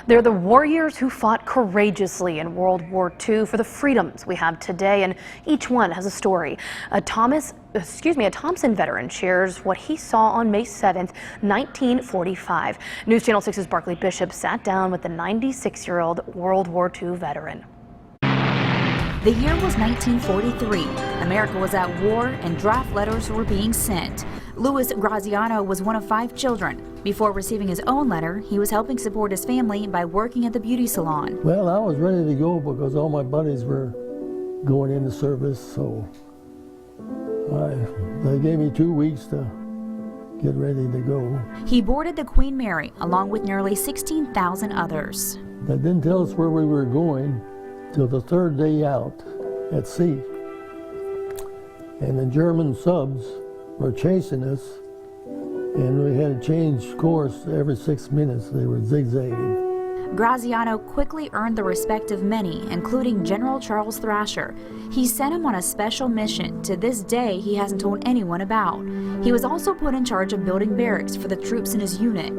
They're the warriors who fought courageously in World War II for the freedoms we have today, and each one has a story. A Thompson veteran shares what he saw on May 7th, 1945. News Channel 6's Barkley Bishop sat down with the 96-year-old World War II veteran. The year was 1943. America was at war and draft letters were being sent. Louis Graziano was one of 5 children. Before receiving his own letter, he was helping support his family by working at the beauty salon. Well, I was ready to go because all my buddies were going into service, so they gave me 2 weeks to get ready to go. He boarded the Queen Mary along with nearly 16,000 others. They didn't tell us where we were going till the 3rd day out at sea. And the German subs were chasing us, and we had to change course every 6 minutes. They were zigzagging. Graziano quickly earned the respect of many, including General Charles Thrasher. He sent him on a special mission to this day he hasn't told anyone about. He was also put in charge of building barracks for the troops in his unit.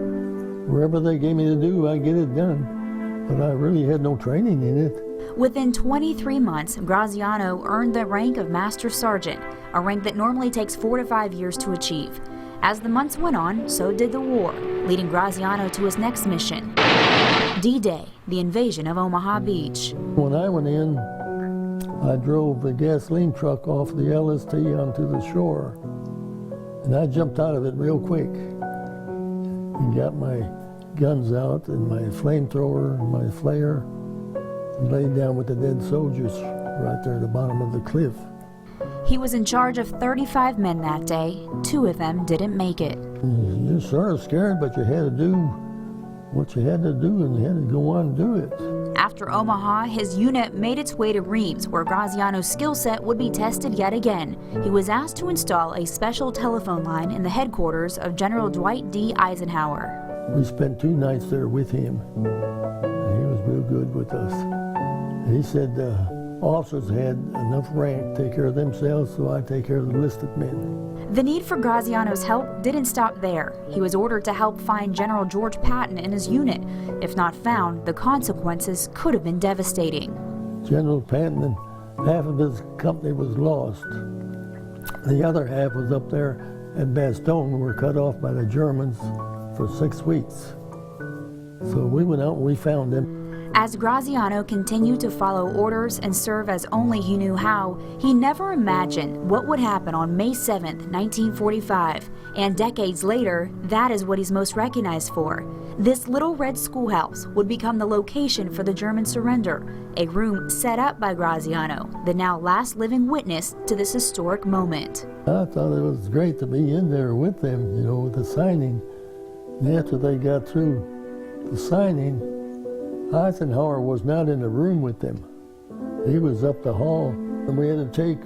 Wherever they gave me to do, I get it done. But I really had no training in it. Within 23 months, Graziano earned the rank of Master Sergeant, a rank that normally takes 4 to 5 years to achieve. As the months went on, so did the war, leading Graziano to his next mission, D-Day, the invasion of Omaha Beach. When I went in, I drove the gasoline truck off the LST onto the shore, and I jumped out of it real quick and got my guns out and my flamethrower and my flare, and laid down with the dead soldiers right there at the bottom of the cliff. He was in charge of 35 men that day. 2 of them didn't make it. You're sort of scared, but you had to do what you had to do, and you had to go on and do it. After Omaha, his unit made its way to Reims, where Graziano's skill set would be tested yet again. He was asked to install a special telephone line in the headquarters of General Dwight D. Eisenhower. We spent 2 nights there with him, and he was real good with us. He said officers had enough rank to take care of themselves, so I take care of the enlisted men. The need for Graziano's help didn't stop there. He was ordered to help find General George Patton and his unit. If not found, the consequences could have been devastating. General Patton and half of his company was lost. The other half was up there at Bastogne, were cut off by the Germans for 6 weeks. So we went out and we found them. As Graziano continued to follow orders and serve as only he knew how, he never imagined what would happen on May 7th, 1945. And decades later, that is what he's most recognized for. This little red schoolhouse would become the location for the German surrender, a room set up by Graziano, the now last living witness to this historic moment. I thought it was great to be in there with them, you know, with the signing. And after they got through the signing, Eisenhower was not in the room with them. He was up the hall, and we had to take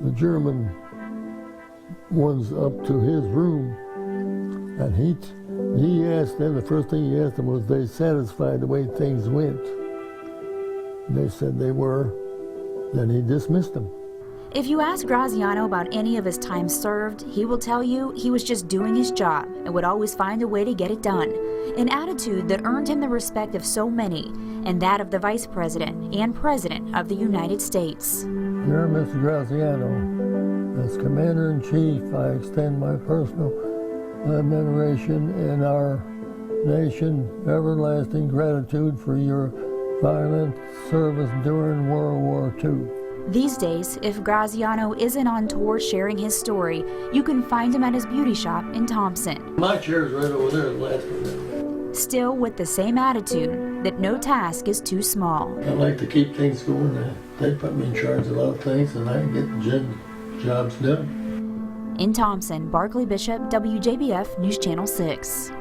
the German ones up to his room. And he asked them, the first thing he asked them was, they satisfied the way things went? They said they were. Then he dismissed them. If you ask Graziano about any of his time served, he will tell you he was just doing his job and would always find a way to get it done. An attitude that earned him the respect of so many, and that of the Vice President and President of the United States. Dear Mr. Graziano, as Commander-in-Chief, I extend my personal admiration and our nation everlasting gratitude for your violent service during World War II. These days, if Graziano isn't on tour sharing his story, you can find him at his beauty shop in Thompson. My chair's right over there, the last one. Still with the same attitude that no task is too small. I like to keep things going. They put me in charge of a lot of things, and I get jobs done. In Thompson, Barkley Bishop, WJBF News Channel 6.